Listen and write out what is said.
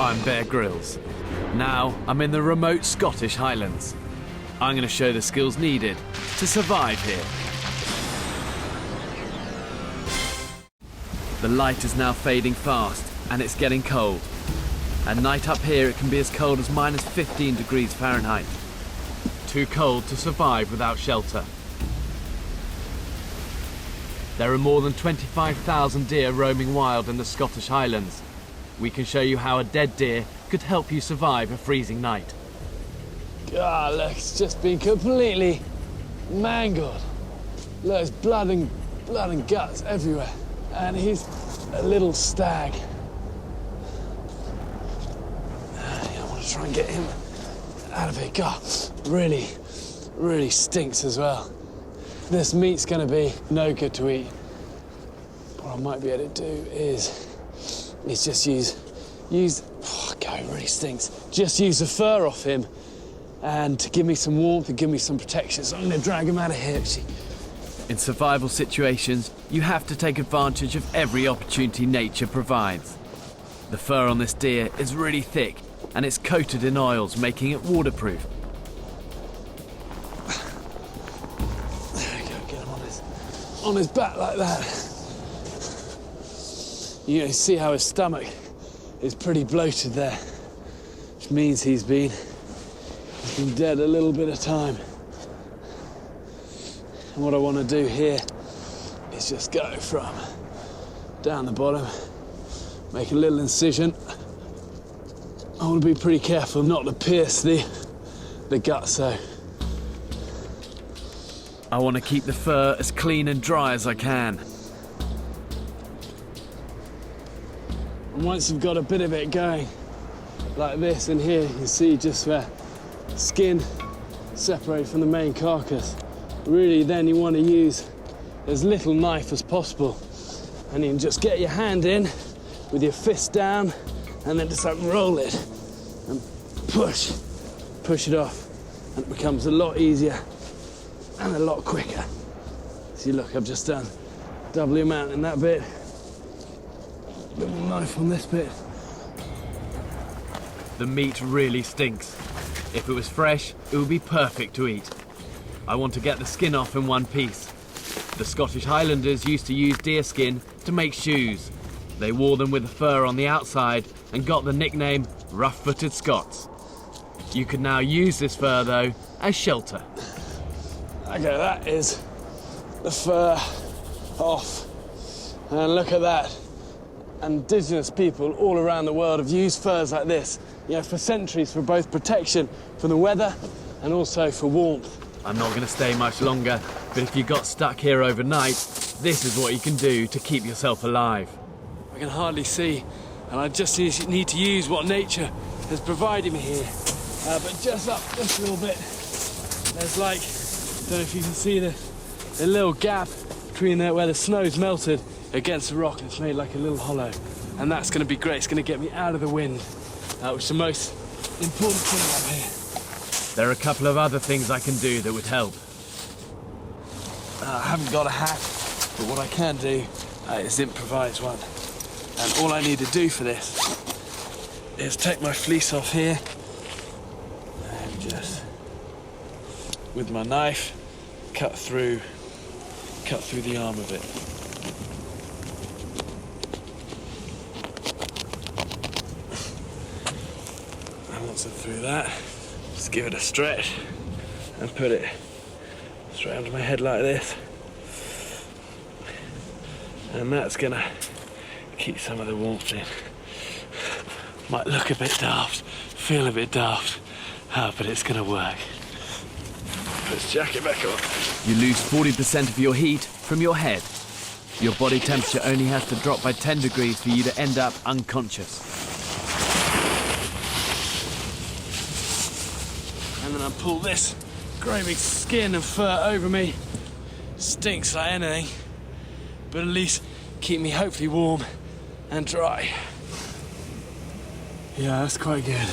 I'm Bear Grylls. Now I'm in the remote Scottish Highlands. I'm going to show the skills needed to survive here. The light is now fading fast and it's getting cold. At night up here it can be as cold as minus 15 degrees Fahrenheit. Too cold to survive without shelter. There are more than 25,000 deer roaming wild in the Scottish Highlands. We can show you how a dead deer could help you survive a freezing night. God, look, it's just been completely mangled. Look, there's blood and guts everywhere. And he's a little stag. I want to try and get him out of here. God, really stinks as well. This meat's gonna be no good to eat. What I might be able to do is just use, oh God, it really stinks. Just use the fur off him and to give me some warmth and give me some protection. So I'm gonna drag him out of here, actually. In survival situations, you have to take advantage of every opportunity nature provides. The fur on this deer is really thick and it's coated in oils, making it waterproof. There we go, get him on his back like that. You can see how his stomach is pretty bloated there, which means he's been dead a little bit of time. And what I want to do here is just go from down the bottom, make a little incision. I want to be pretty careful not to pierce the gut, so. I want to keep the fur as clean and dry as I can. And once you've got a bit of it going, like this, and here you can see just where skin separated from the main carcass. Really, then you want to use as little knife as possible. And you can just get your hand in with your fist down and then just like roll it and push it off. And it becomes a lot easier and a lot quicker. See, look, I've just done double the amount in that bit. Little knife on this bit. The meat really stinks. If it was fresh, it would be perfect to eat. I want to get the skin off in one piece. The Scottish Highlanders used to use deer skin to make shoes. They wore them with the fur on the outside and got the nickname rough-footed Scots. You can now use this fur, though, as shelter. Okay, that is the fur off. And look at that. Indigenous people all around the world have used furs like this, for centuries, for both protection from the weather and also for warmth. I'm not going to stay much longer, but if you got stuck here overnight, this is what you can do to keep yourself alive. I can hardly see, and I just need to use what nature has provided me here. But just up just a little bit, there's like, I don't know if you can see this, a little gap between there where the snow's melted against the rock, and it's made like a little hollow. And that's going to be great. It's going to get me out of the wind, which is the most important thing up here. There are a couple of other things I can do that would help. I haven't got a hat, but what I can do is improvise one. And all I need to do for this is take my fleece off here and just, with my knife, cut through the arm of it. And once I'm through that, just give it a stretch and put it straight onto my head like this. And that's gonna keep some of the warmth in. Might look a bit daft, feel a bit daft, but it's gonna work. Put his jacket back on. You lose 40% of your heat from your head. Your body temperature only has to drop by 10 degrees for you to end up unconscious. And then I pull this great big skin and fur over me. Stinks like anything, but at least keep me hopefully warm and dry. Yeah, that's quite good.